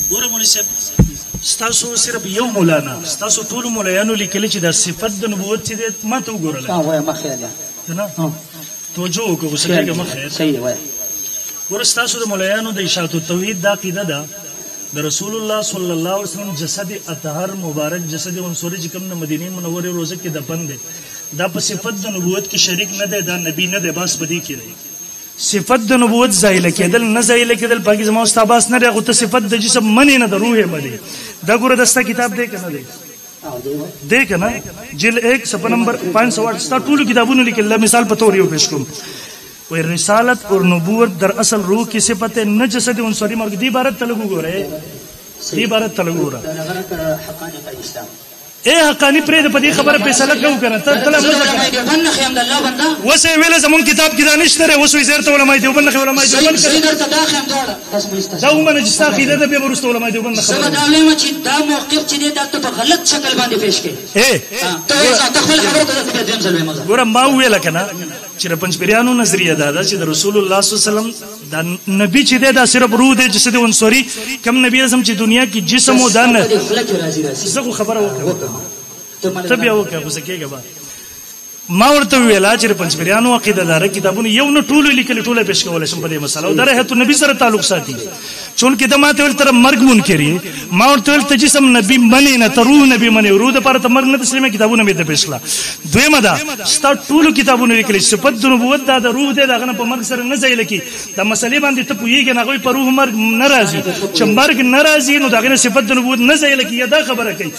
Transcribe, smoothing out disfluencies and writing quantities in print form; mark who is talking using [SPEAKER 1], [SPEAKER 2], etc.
[SPEAKER 1] ګوره مولوي صاحب ستاسو صرف یو مولانا ستاسو ټول مولایانو لیکلي چې د صفت د نبوت چې ما ته وګورله
[SPEAKER 2] وایه ما خیر ده
[SPEAKER 1] نه توجه وکړه اوس کېږه ما خیر
[SPEAKER 2] صحیح وایه
[SPEAKER 1] ګوره ستاسو د مولایانو د اشاعت التوحید دا عقیده ده د رسول الله صلی الله علیه وسلم جسد اطهر مبارک جسد عنصري چې کوم د مدینه منورې روزه کې دفن دی دا په صفت د نبوت کې شریک نه دی دا نبی نه دی باس بدی کې دی صفت د نبوت زایله کېدل نه زایله کېدل پاکي زما استاد باس نه راغو ته صفت د جسم منی نه د روح منی دا ګوره دستا کتاب دی کنه دی دیکھ نا جل 1 صفحه نمبر 508 ستا ټول کتابونو لیکل مثال په تور یو پیش کوم وی رسالت اور نبوت در اصل روح کی صفت نه جسد عنصری مرګ دی عبارت تلګو ګوره دی عبارت تلګو را اے حقانی پرې د پدې خبره فیصله کو کنه ته تل موږ وسه ویله زمون کتاب کې دانش تر وسو زیرته علماء دیوبند علماء دیوبند دا ومنه چې ستا عقیده ده به ورسته علماء دیوبند خبره دا علماء چې دا موقف چې دا په غلط شکل باندې پیش کړي ته خپل خبره ته دیم ځلوي مزه ګوره ما ویل کنه چې پنځپریانو نظریه دا چې د رسول الله صلی الله علیه وسلم دا نبی چې دا صرف روح دی جسد عنصری کم نبی اعظم چې دنیا کې جسم او دان زه خبره وکړم ته بیا وکړه اوس کېږه با ما ورته ویلا چې پنځپریانو عقیده دار کتابونه یو نه ټول لیکل ټول پیش کول شم په دې مسله او درې ته نبی سره تعلق ساتي چون کې د ماته ول تر مرګ مون کړي ما ورته ول ته جسم نبی منی نه تر روح نبی منی روح د پر ته مرګ نه تسلیمه کتابونه مې ته پیش کړه دویمه دا ستا ټول کتابونه لیکل صفت د نبوت دا د روح دی دغه په مرګ سره نه ځای لکی د مسلې باندې ته پوېږي نه غوي په روح مرګ ناراضي چې مرګ ناراضي نو دغه صفت د نبوت نه ځای لکی دا خبره کوي